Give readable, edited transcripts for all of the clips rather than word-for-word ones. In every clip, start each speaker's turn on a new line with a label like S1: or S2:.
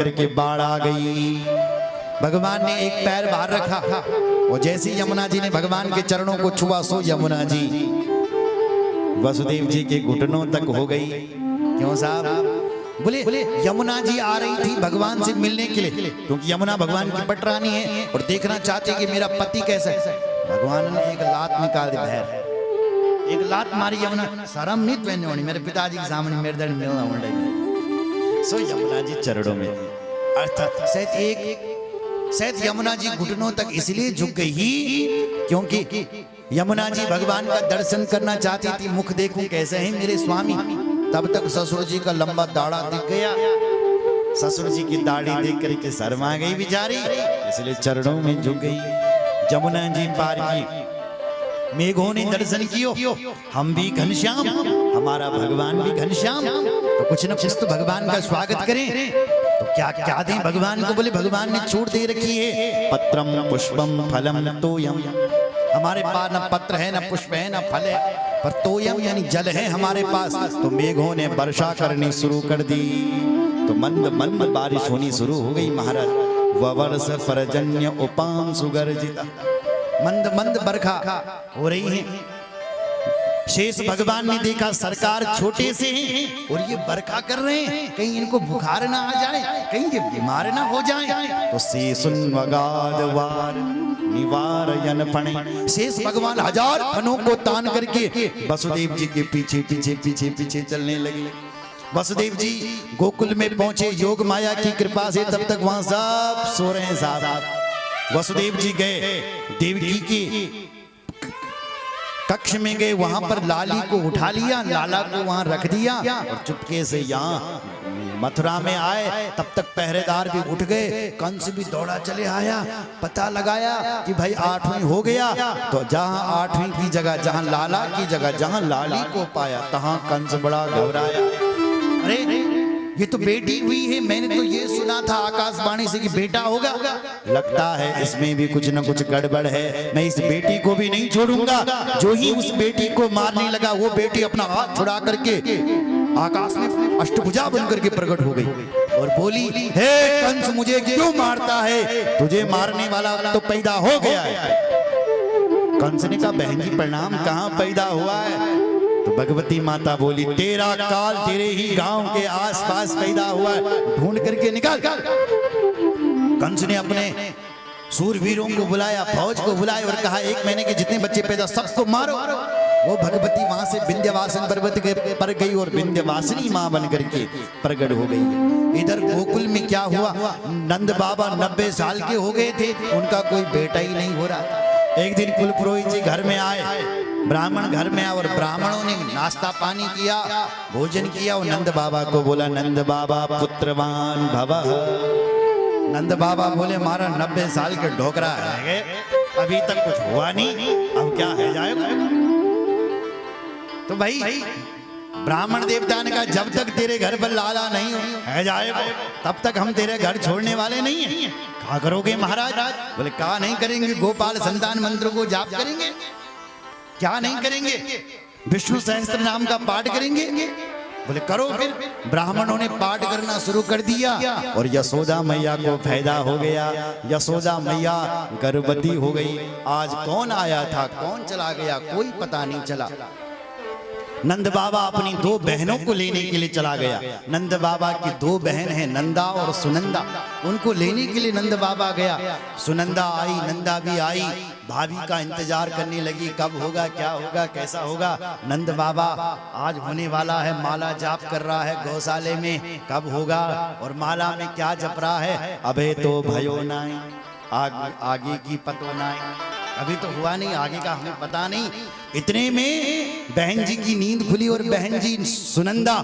S1: करके बाढ़ आ गई। भगवान ने एक पैर बाहर रखा और जैसे यमुना जी ने भगवान के चरणों को छुआ, सो यमुना जी वसुदेव जी के घुटनों तक हो गई। क्यों साहब? बोले यमुना जी आ रही थी भगवान से मिलने के लिए, क्योंकि यमुना भगवान की पटरानी है और देखना चाहती कि मेरा पति कैसा है। भगवान ने एक लात निकाल दी, बहर एक लात मारी यमुना। शर्म नहीं पहने होनी, मेरे पिताजी के सामने मेरे दर्द मिलना होने लगी। सो यमुना जी चरणों में, अर्थात शायद यमुना जी घुटनों तक इसलिए झुक गई ही क्योंकि यमुना जी भगवान का दर्शन करना चाहती थी। मुख देखूं कैसे हैं मेरे स्वामी। तब तक ससुर जी का लंबा दाढ़ा दिख गया। ससुर जी की दाढ़ी देख करके शर्मा गई बेचारी, इसलिए चरणों में झुक गई। यमुना जी पार की, मेघों ने दर्शन कियो, हम भी घनश्याम, हमारा भगवान भी घनश्याम, तो कुछ न कुछ तो भगवान का स्वागत करें। तो क्या क्या दें भगवान को? बोले भगवान ने छूट दे रखी है, पत्रम पुष्पम फलम तोयम। हमारे पास न पत्र है, न पुष्प है, न फल है, पर तोयम यानी जल है हमारे पास। तो मेघों ने वर्षा करनी शुरू कर दी, तो मंद मंद बारिश होनी शुरू हो गई महाराज। ववर्ष पर्जन्य उपाम सुगर्जिता, मंद मंद बरखा हो रही है। शेष भगवान ने देखा सरकार छोटे से हैं और ये बरखा कर रहे हैं, कहीं इनको बुखार ना आ जाए, कहीं ये बीमार ना हो जाए। तो शेषुन वगादवार निवारयन फणे, शेष भगवान हजार फनों को तान करके वसुदेव जी के पीछे पीछे पीछे पीछे चलने लगे। वसुदेव जी गोकुल में पहुंचे योग माया की कृपा से। तब तक वहां सब सो रहे हैं साहब। वसुदेव जी गए देवकी की कक्ष में गए, वहां पर लाली को उठा लिया, लाला को वहां रख दिया और चुपके से यहाँ मथुरा में आए। तब तक पहरेदार भी उठ गए, कंस भी दौड़ा चले आया, पता लगाया कि भाई 8वीं हो गया। तो जहां 8वीं की जगह, जहां लाला की जगह, जहां लाली को पाया, तहां कंस बड़ा घबराया। अरे ये तो बेटी हुई है, मैंने तो ये सुना था आकाशवाणी से कि बेटा होगा। लगता है इसमें भी कुछ न कुछ गड़बड़ है, मैं इस बेटी को भी नहीं छोड़ूंगा। जो ही उस बेटी को मारने लगा, वो बेटी अपना हाथ छुड़ा करके आकाश में अष्टभुजा बन करके प्रकट हो गई और बोली, हे कंस मुझे क्यों मारता है? तुझे मारने वाला तो पैदा हो गया है। कंस ने कहा, बहन जी प्रणाम, कहाँ पैदा हुआ है? तो भगवती माता बोली, तेरा काल तेरे ही गांव के आसपास पैदा हुआ है, ढूंढ करके निकाल। कंस ने अपने सूरवीरों को बुलाया, फौज को बुलाया और कहा, 1 महीने के जितने बच्चे पैदा सबको मारो। वो भगवती वहां से विंध्यवासन पर्वत पर गई और विंध्यवासिनी मां बन करके प्रकट हो गई। इधर गोकुल में क्या हुआ, नंद बाबा 90 साल के हो गए थे, उनका कोई बेटा ही नहीं हो रहा था। एक दिन कुल पुरोहित जी घर में आए, ब्राह्मण घर में आए और ब्राह्मणों ने नाश्ता पानी किया, भोजन किया और नंद बाबा को बोला, नंद बाबा पुत्रवान भवः। नंद बाबा बोले, हमारा 90 साल के ढोकरा है, अभी तक कुछ हुआ नहीं, अब क्या है जाएगा? तो भाई ब्राह्मण देवता ने कहा, जब तक तेरे घर पर लाला नहीं है जाएगा, तब तक हम तेरे घर छोड़ने वाले नहीं हैं। क्या करोगे महाराज? बोले, क्या नहीं करेंगे, गोपाल संतान मंत्र को जाप करेंगे। क्या नहीं करेंगे? विष्णु सहस्त्र नाम का पाठ करेंगे। बोले, करो फिर। ब्राह्मणों ने पाठ करना शुरू कर दिया और यशोदा मैया को फायदा हो गया। यशोदा मैया गर्भवती हो गई। आज कौन आया था, कौन चला गया, कोई पता नहीं चला। नंद बाबा अपनी 2 बहनों को लेने के लिए चला गया। नंद बाबा की 2 बहन हैं, नंदा और सुनंदा, उनको लेने के लिए नंद बाबा गया। सुनंदा आई, नंदा भी आई, भाभी का इंतजार करने लगी, कब होगा, क्या होगा, कैसा होगा। नंद बाबा आज होने वाला है, माला जाप कर रहा है गौशाले में, कब होगा और माला में क्या जप रहा है? अबे तो भयो नाई, आगे की पतो नाई, अभी तो हुआ नहीं, आगे का हमें पता नहीं। इतने में बहन जी की नींद खुली और बहन जी सुनंदा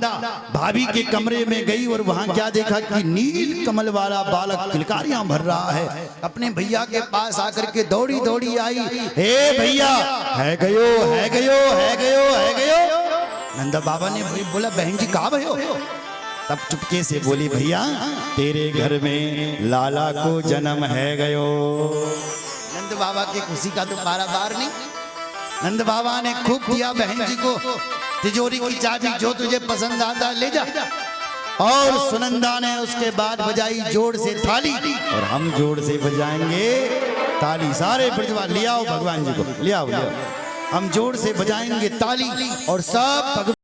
S1: भाभी के कमरे में गई और वहां क्या देखा कि नील कमल वाला बालक किलकारियां भर रहा है। अपने भैया के पास आकर के दौड़ी दौड़ी आई, हे भैया, है गयो, है गयो, है गयो, है गयो। नंदा बाबा ने बोला, बहन जी कहाँ भयो? तब चुपके से बोली, भैया तेरे घर में लाला को जन्म है गयो। नंद बाबा की खुशी का तो पारावार नहीं। नंद बाबा ने खूब दिया बहन जी को, तिजोरी की चाबी, जो तुझे पसंद आता ले जा। और सुनंदा ने उसके बाद बजाई जोर से थाली, और हम जोर से बजाएंगे ताली। सारे ब्रजवासी ले आओ भगवान जी को, ले आओ, ले आओ। हम जोर से बजाएंगे ताली और सब